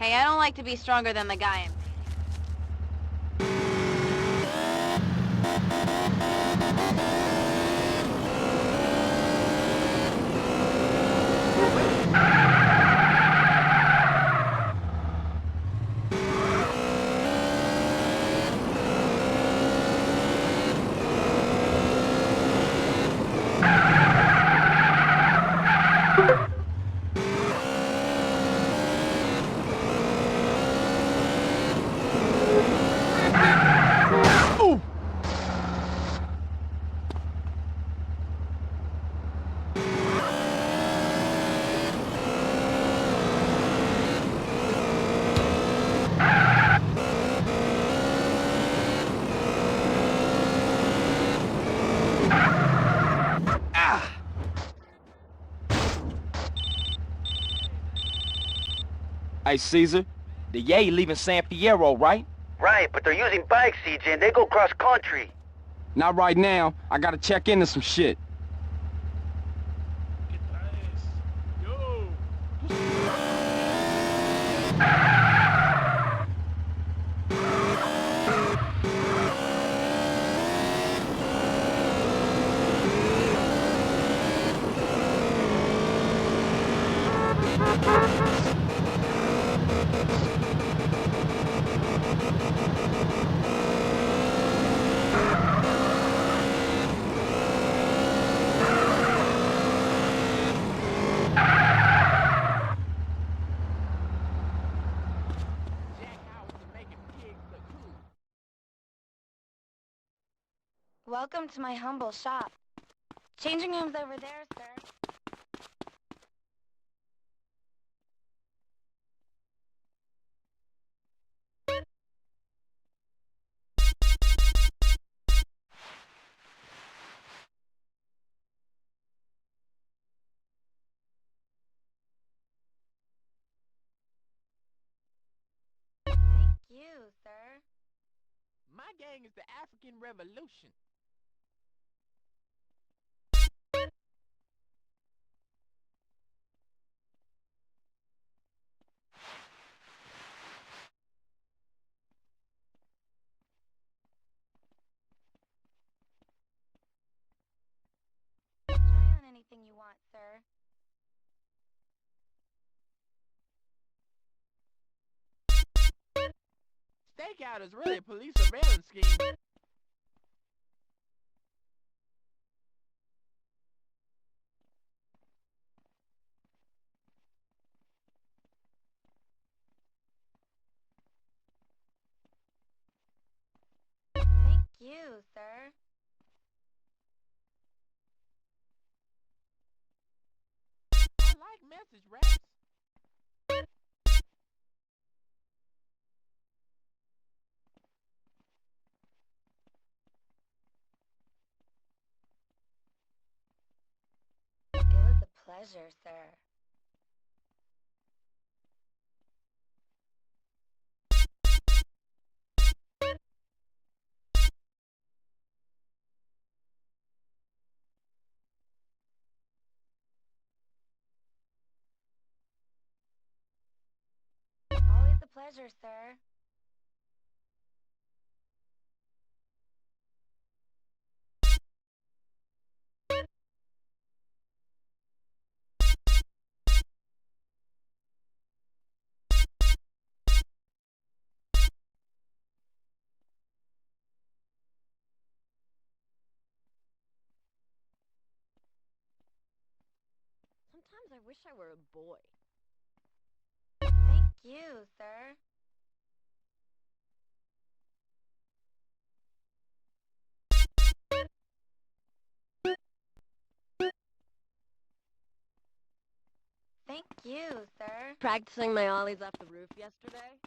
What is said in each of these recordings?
Hey, I don't like to be stronger than the guy Hey, Caesar, the Yay leaving San Fierro, right? Right, but they're using bikes, CJ, and they go cross-country. Not right now. I gotta check into some shit. ¿Qué traes? Yo. Welcome to my humble shop. Changing rooms over there, sir. Thank you, sir. My gang is the African Revolution. Try on anything you want, sir. Stakeout is really a police surveillance scheme. you, sir. I like message raps. It was a pleasure, sir. Always a pleasure, sir. Sometimes I wish I were a boy. Thank you, sir. Thank you, sir. Practicing my ollies off the roof yesterday.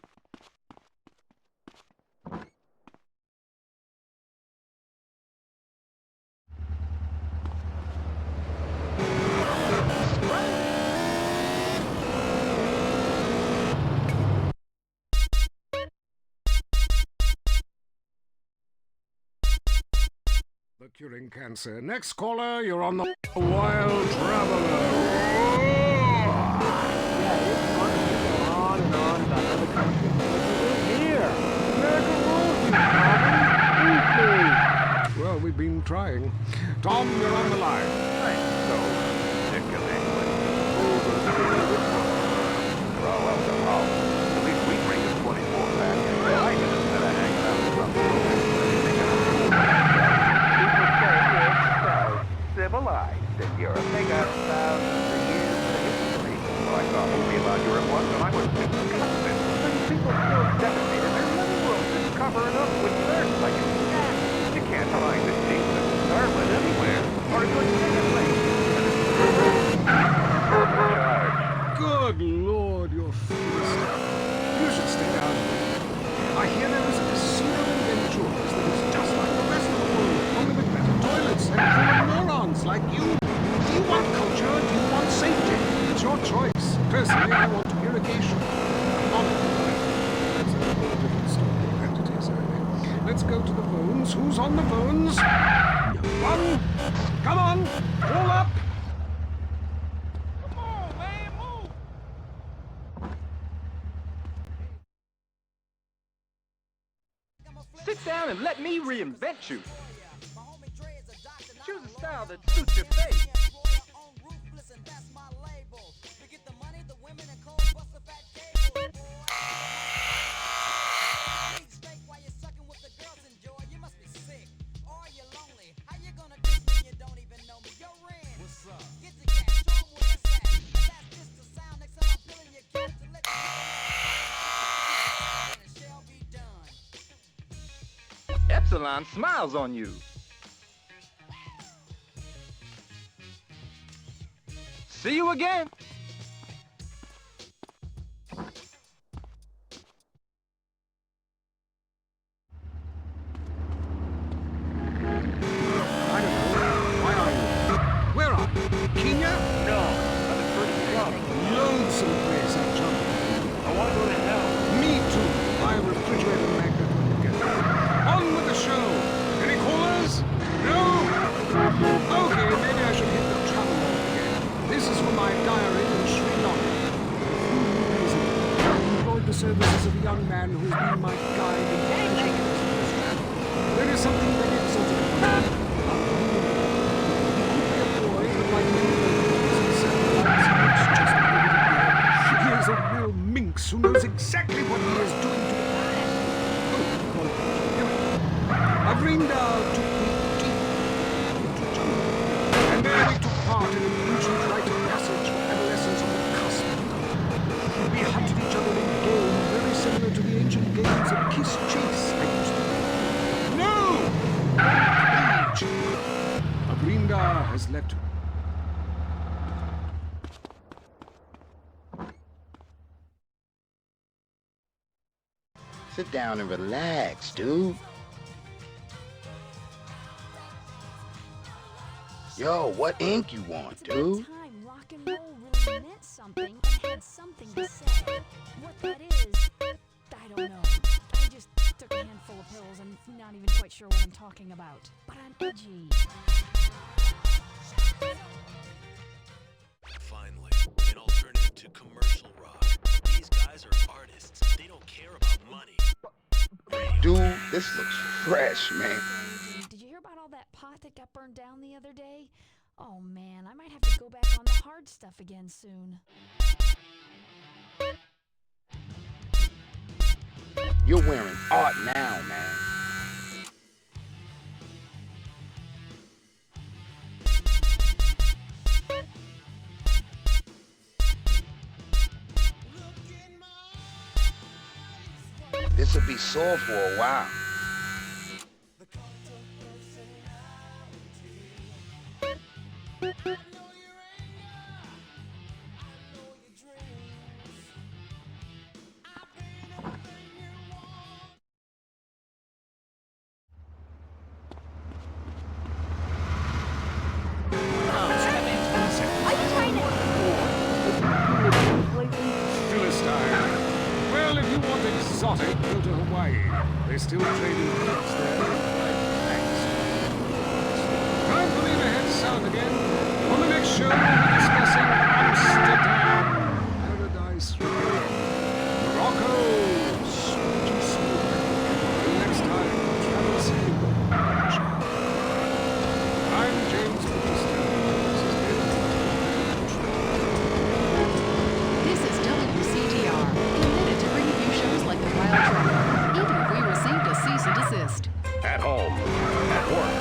The curing cancer. Next caller, you're on the Wild Traveler. On and on about other countries. But you live here. America rules you, Tommy. Well, we've been trying. Tom, you're on the line. Thanks so ridiculously. Throw up the house. At least we drink a 24-pack. I can instead of hanging out with some civilized in Europe. They got thousands of years of history. Well, I saw a movie about Europe once and I was disgusted. People still devastated their living rooms and covering up with dirt like it's gas. You can't find the cheapest starlet anywhere or a good ticket place. Good Lord, you're Philistine. You should stay out of it. I hear there is a casino in Ventures that is just like the rest of the world, only with better toilets and full of morons like you. Do you want culture? Do you want safety? It's your choice. Personally, I want irrigation. That's a whole different story. That it is, I think. Let's go to the phones. Who's on the phones? No one. Come on, pull up. Come on, man, move. Sit down and let me reinvent you. Choose a style that suits your face. Epsilon smiles on you. See you again. I don't know. Why are you? Where are you? Kenya? No, I'm in pretty trouble. Lonesome place, I'm jumping. I want to go to hell. Me too. My refrigerator magnet won't get there. On with the show. Any callers? No? Okay, maybe I should hit the travel log again. This is for my diary in Sri Lanka. A few years ago, I employed the services of a young man who has been my guide and pleasure. There is something very exotic about him. He could be a boy, but like many boys, he certainly likes he looks just like a little bear. He is a real minx who knows exactly what he is doing to the planet. Oh, one page. Avrinda took me deep into jungle, and there we took part in an ancient rite of passage for adolescents on the cusp of adulthood. We hunted each other in game very similar to the ancient games of kiss chase I used to play. No! has left. Sit down and relax, dude. Yo, what ink you want, dude? Time rock and roll really meant something and had something to say. What that is, I don't know. I just took a handful of pills and not even quite sure what I'm talking about. But I'm edgy. Finally, an alternative to commercial rock. These guys are artists. They don't care about money. Dude, this looks fresh, man. Did you hear about all that pot that got burned down the other day? Oh man, I might have to go back on the hard stuff again soon. You're wearing art now, man. This'll be sore for a while. Philistine. Well, if you want exotic, go to Hawaii. They still trade in goods there. Thanks. Time for me to head south again. On the next show, we'll be discussing Amsterdam, Paradise Rio, Morocco, sweet and smooth. And next time, travel safe. I'm James Batista. This is WCTR, committed to bringing you shows like The Wild Trucker, even if we received a cease and desist. At home, at work,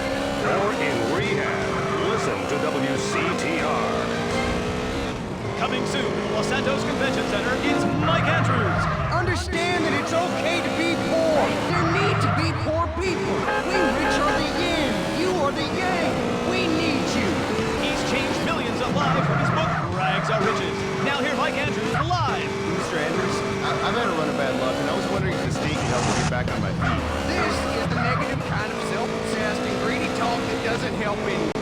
or in rehab, listen to WCTR. Coming soon to the Los Santos Convention Center, it's Mike Andrews. Understand that it's okay to be poor. There need to be poor people. We rich are the yin. You are the yang. We need you. He's changed millions of lives with his book, Rags Are Riches. Now here's Mike Andrews live. Mr. Andrews, I've had a run of bad luck, and I was wondering if this tea can help me get back on my feet. This is the negative kind of self-obsessed and greedy talk that doesn't help anyone.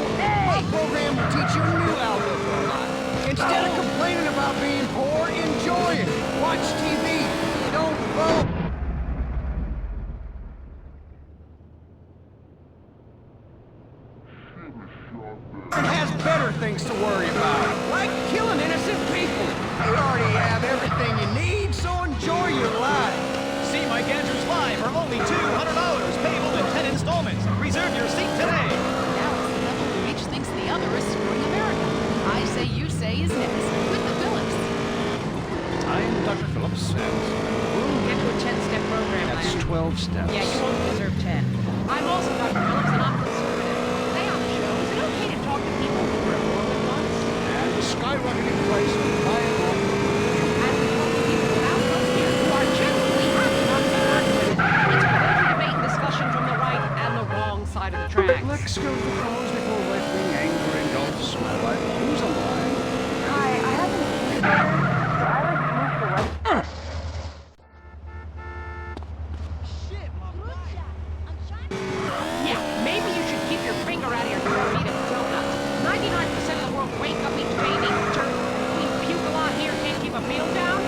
My program will teach you a new outlook on life. Instead of complaining about being poor, enjoy it. Watch TV. Don't vote. Has better things to worry about, like killing innocent people. You already have everything you need, so enjoy your life. See Mike Andrews live for only $200, payable in 10 installments. Reserve your seat today. Now it's the level who each thinks the other is screwing America. I Say You Say is next, with the Phillips. I'm Dr. Phillips, and Get to a 10-step program, that's man. 12 steps. Yeah, you won't deserve 10. I'm also Dr. Phillips, and I'm conservative. Today on the show, is it okay to talk to people who were born with once? And the skyrocketing price of buying off. And we talk to people without health care who are genuinely happy not to be working with it. It's quite a debate and discussion from the right and the wrong side of the tracks. Let's go to the phones before right-wing anger engulfs my life. Who's on the line? Hi, I have an issue there, so I like to move to West. Yeah, maybe you should keep your finger out of your throat eating donuts. 99% of the world wake up each day and eat dirt. We puke a lot here, can't keep a meal down?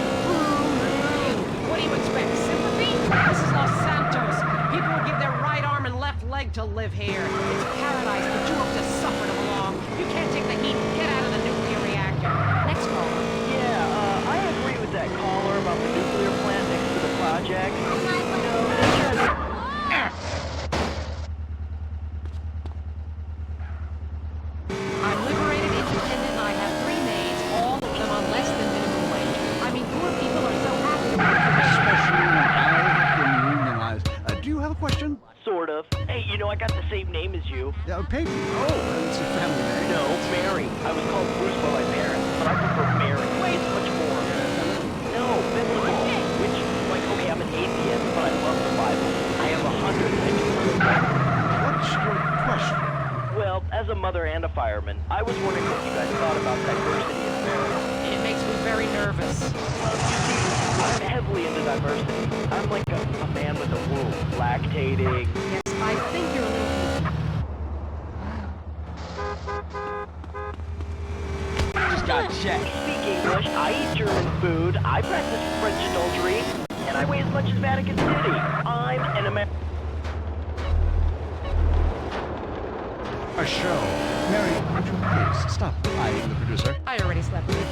What do you expect, sympathy? This is Los Santos. People would give their right arm and left leg to live here. It's paradise, but you have to suffer to belong. You can't take the heat. Get out of the nuclear reactor. Next caller. Yeah, I agree with that caller about the nuclear plant next to the project. I'm liberated, independent, and I have 3 maids, all of them on less than minimum wage. I mean, poor people are so happy to work for me. Especially when I have been unionized. Do you have a question? Sort of. Hey, you know, I got the same name as you. Peyton. Oh, it's a family name. No, Mary. I was called Bruce by my parents, but I prefer Mary. Way much more. No, biblical. Which, like, okay, I'm an atheist, but I love the Bible. I have 100 things to prove. What's your question? Well, as a mother and a fireman, this? I'm heavily into diversity. I'm like a man with a womb, lactating. Yes, I think you're a little... Just got checked. Speak English, I eat German food, I practice French adultery, and I weigh as much as Vatican City. I'm an American. A show. Mary, would you please stop eyeing the producer? I already slept with it.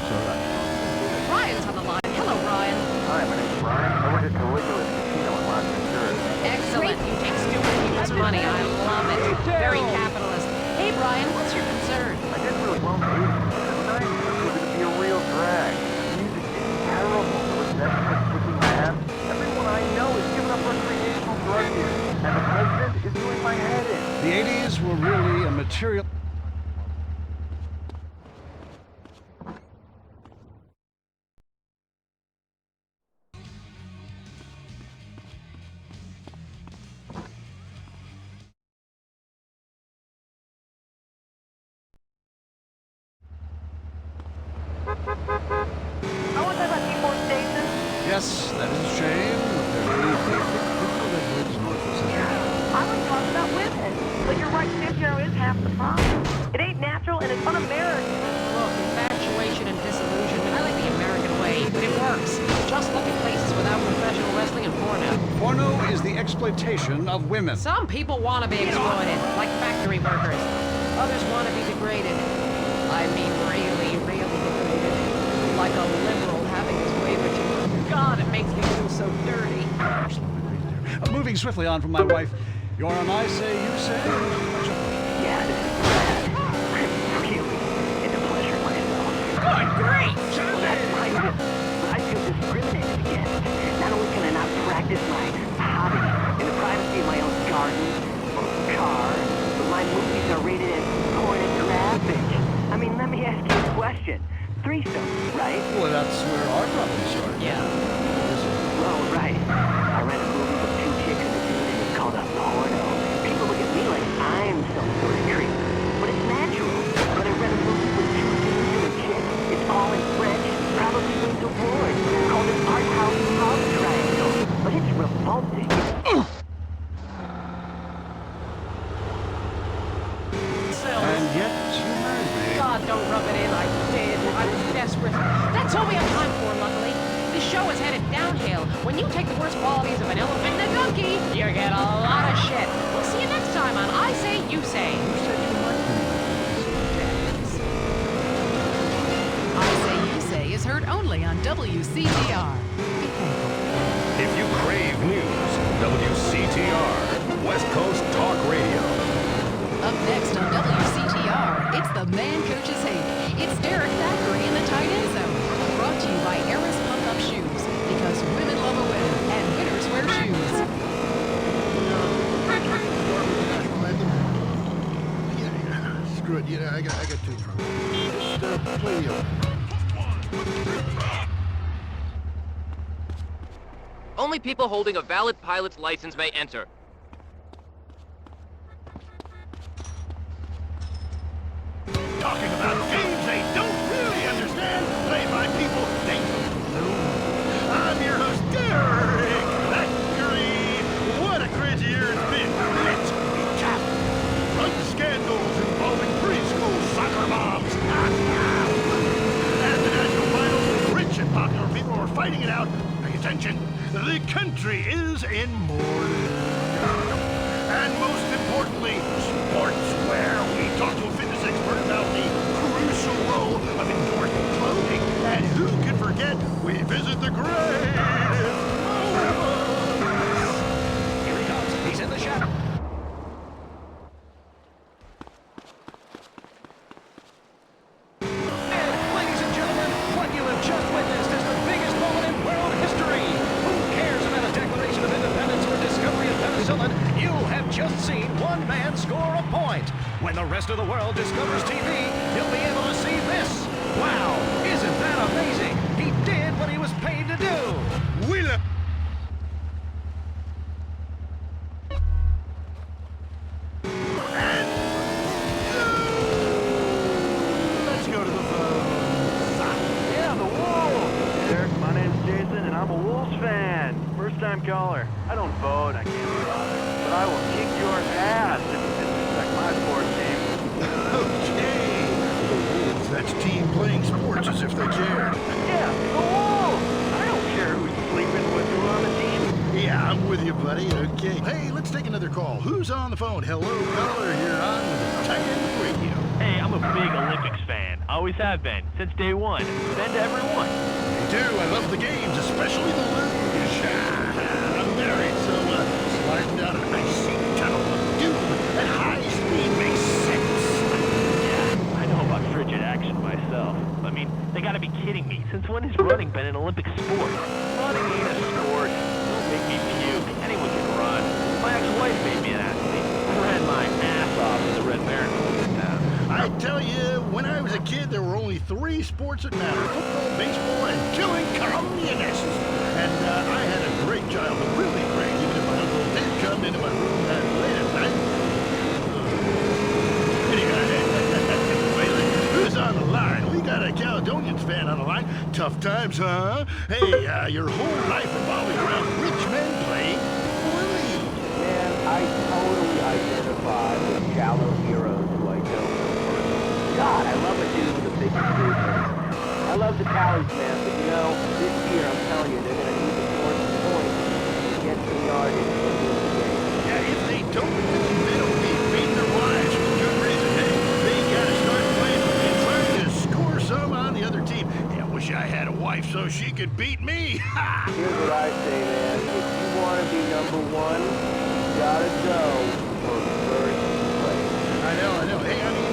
Ryan's on the line. Hello, Ryan. Hi, my name's Brian. I work at the Leaderboard Casino in Las Vegas. Excellent. You take stupid people's money. I love it. Very capitalist. Hey, Brian, what's your concern? I did really well in the 80s. The 90s was going to be a real drag. The music is terrible. The reception is kicking my ass. Everyone I know is giving up recreational drug use. And the president is doing my head in. The 80s were really a material... Yes, that is a shame, but there may be people that lives north of Cincinnati. I was talking about women, but you're right, Cicero is half the problem. It ain't natural and it's un-American. Look, infatuation and disillusionment. I like the American way, but it works. Just look at places without professional wrestling and porno. Porno is the exploitation of women. Some people want to be exploited, like factory workers. Others want to be degraded. I mean really, really degraded. Like a liberal having his way with you. God, it makes me feel so dirty. Moving swiftly on from my wife, you're on I say, you say? Yeah, this is bad. I'm really into pleasure myself. Good grief! Well, that's my fault. But I feel discriminated against. Not only can I not practice my hobby in the privacy of my own garden or car, but my movies are rated as pornographic. I mean, let me ask you a question. Threesome, right? Well, that's where our problem started. Yeah. Oh, right. I read a movie with two chicks and a dude and it's called a porno. People look at me like I'm some sort of creep. But it's natural. But I read a movie with two dudes and a chick. It's all in French. Probably wins awards. Called an art house love triangle. But it's revolting. And yet, you married me. God, don't rub it in. I did. I was desperate. That's all we have time for, luckily. The show is headed downhill. When you take the worst qualities of an elephant and a donkey, you get a lot of shit. We'll see you next time on I Say, You Say. I Say You Say is heard only on WCTR. If you crave news, WCTR, West Coast Talk Radio. Up next on WCTR, it's the Man Coaches Hate. It's Derek Thackeray in the tight end zone. Brought to you by Eris Pump-Up Shoes. Because women love a winner, and winners wear shoes. Screw it, I got too drunk. Just play the other. Only people holding a valid pilot's license may enter. Talking about games they don't really understand, played by people they don't know. I'm your host, Derek Thackeray. What a crazy year it's been. Let's recap. Drug scandals involving preschool soccer moms. And the national finals, rich and popular people are fighting it out. Pay attention. The country is in mourning. And most importantly, sportswear. We talk to a fitness expert about the crucial role of endorsement clothing. And who can forget, we visit the greatest moments. Here he comes. He's in the shadow. Ladies and gentlemen, what you have just witnessed is the biggest moment in world history. Who cares about a Declaration of Independence or discovery of penicillin? You have just seen one man score a point. When the rest of the world discovers TV, you'll be able to see this. Wow, isn't that amazing? He did what he was paid to do. Will. Let's go to the phones. Yeah, the wall. There I'm a Wolves fan. First time caller. I don't vote, I can't be bothered. But I will kick your ass if you disrespect my sports team. Okay. The Wolves, that's team playing sports as if they cared. Yeah, the Wolves! I don't care who's sleeping with who on the team. Yeah, I'm with you, buddy. Okay. Hey, let's take another call. Who's on the phone? Hello, caller. You're on with the Titans Radio. Hey, I'm a big Olympics fan. Always have been, since day one. Been to every one. Me too. I love the games, especially the luge. I'm married, so sliding down an icy tunnel of doom at high speed makes sense. Yeah, I know about frigid action myself. I mean, they gotta be kidding me. Since when has running been an Olympic sport? Running ain't a sport. Don't make me puke. Anyone can run. My ex-wife made me an athlete. I ran my ass off in the Red Marathon. I tell you, when I was a kid, there were only 3 sports that mattered: football, baseball, and killing communists. And I had a great childhood, really great, even if my uncle did come into my room late at night. Anyway, who's on the line? We got a Caledonians fan on the line. Tough times, huh? Hey, your whole life revolving around rich men playing bully. Man, I totally identify with shallow heroes who I don't know. God, I love a dude with a big improvement. I love the tallies, man, but you know, this year, I'm telling you, they're going to need the 4 points to get some yardage and win the game. Yeah, if they don't win, they don't be beating their wives for good reason. Hey, they got to start playing and trying to score some on the other team. Yeah, I wish I had a wife so she could beat me. Ha! Here's what I say, man. If you want to be number 1, you got to go for first place. I know. Hey, I mean,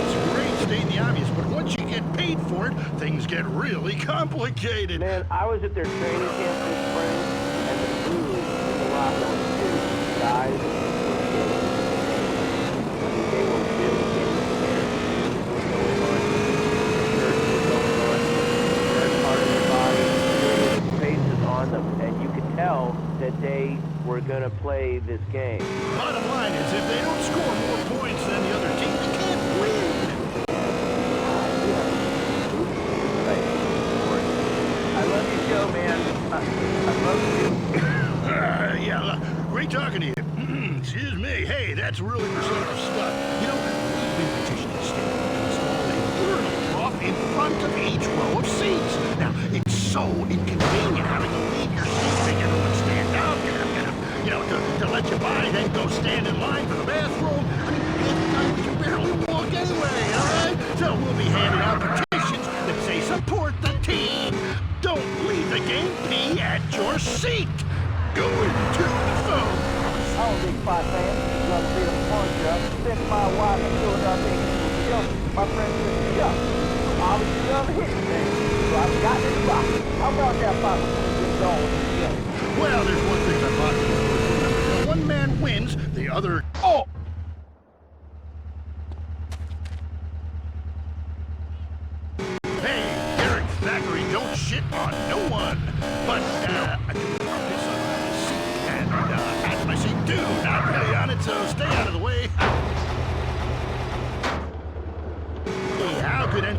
it's great stating the obvious, but once you get paid for it, things get really complicated. Man, I was at their training camp this spring, and the food in the locker room, dude, guys were getting I mean, they were really getting scared. What's going on? Shirts were going on. Their part of their body, serious faces on them, and you could tell that they were going to play this game. Bottom line is, if they don't score more points than the other team, they can't win. I love your show, man. I love you. Yeah, great talking to you. Excuse me. Hey, that's really receptive stuff. You know, we've been petitioning the state to install a urinal trough in front of each row of seats. Now, it's so inconvenient having to leave your seat, make everyone stand up, you know, to let you by, then go stand in line for the bathroom. I mean, you can barely walk anyway, all right? So we'll be handing out petitions that say support the team. Don't leave the game, pee at your seat. Go into the phone. I'm a big fight fan. Love to be a puncher. Sent my wife and Philadelphia to Chuck. My friend said, Chuck, obviously love hitting things. So I've got this box. How about that box between the doors? Well, there's one thing that bothers me. When one man wins, the other... Oh! Hey, Eric Thackeray, don't shit on no one. But, I do want this on my seat. And, as my seat, do not really on it, so stay out of the way. Hey, how could any...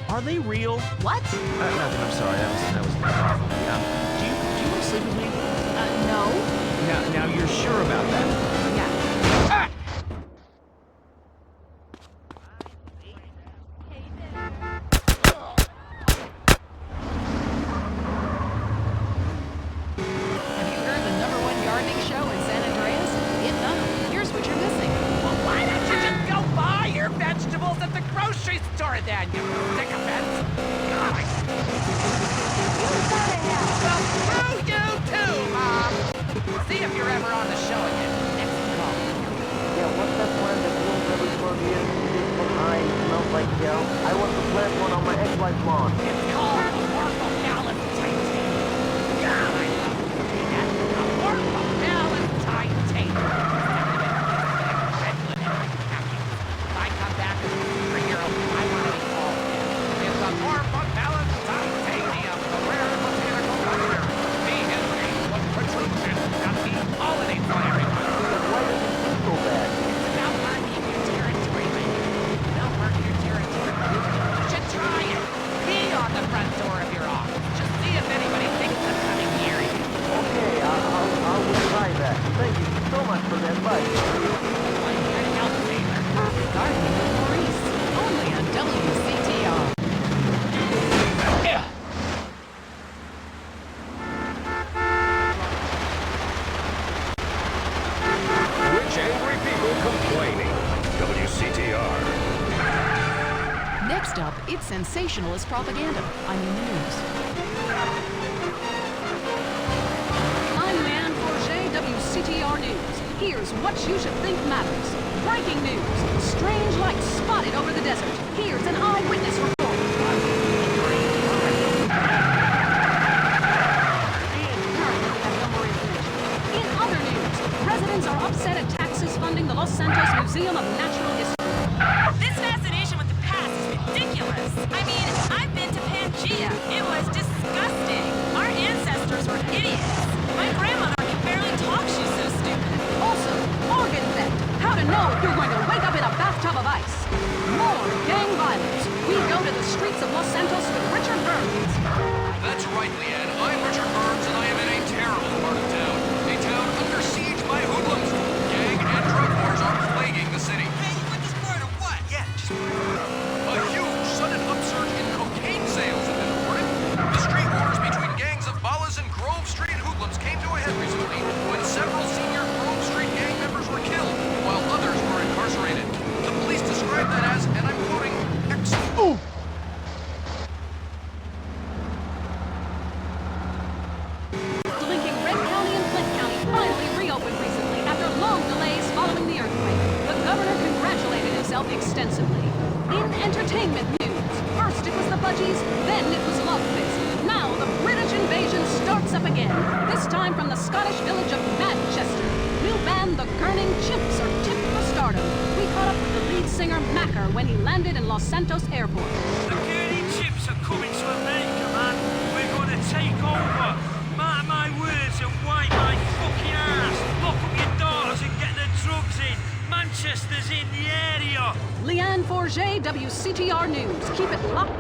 Are they real? What? Nothing, I'm sorry. That was awful. Do you want to sleep with me? No. Now you're sure about that? Yeah. Ah! Have you heard the #1 gardening show in San Andreas? If not, here's what you're missing. Well, why don't you just go buy your vegetables at the grocery store then, you sycophants? God. Well, screw you too, Mom. See if you're ever on the show again. WCTR. Next up, it's sensationalist propaganda. I mean the news. I'm Leanne Forget, WCTR News. Here's what you should think matters. Breaking news. Strange lights spotted over the desert. Here's an eyewitness report. In other news, residents are upset at taxes funding the Los Santos Museum of Natural History. This fascination with the past is ridiculous. I mean, I've been to Pangea. It was disgusting. Our ancestors were idiots. My grandmother can barely talk, she's so stupid. Also, organ theft. How to know if you're going to wake up in a bathtub of ice. More gang violence. We go to the streets of Los Santos with Richard Burns. That's right, Leanne. I'm Richard Burns, and I am in a terrible part of town. A town under siege by hoodlums. Gang and drug wars are plaguing the city. Hey, you went this part or what? Yeah, just... A huge sudden upsurge in cocaine sales have been reported. The street wars between gangs of Ballas and Grove Street hoodlums came to a head recently when several senior Grove Street gang members were killed, while others were incarcerated. The police described that as, and I'm quoting, excellent. Linking Red County and Flint County finally reopened recently after long delays following the earthquake. The governor congratulated himself extensively. In entertainment news, first it was the Budgies, then it was Love Fist. Now the British invasion starts up again, this time from the Scottish village of Manchester. New band The Gurning Chimps are tipped for stardom. We caught up with the lead singer Macker when he landed in Los Santos Airport. The Gurning Chimps are coming to America, man. We're gonna take over. Mark my words and wipe my fucking ass. Lock up your doors and get the drugs in. Manchester's in the area. Leanne Forget, WCTR News. Keep it locked.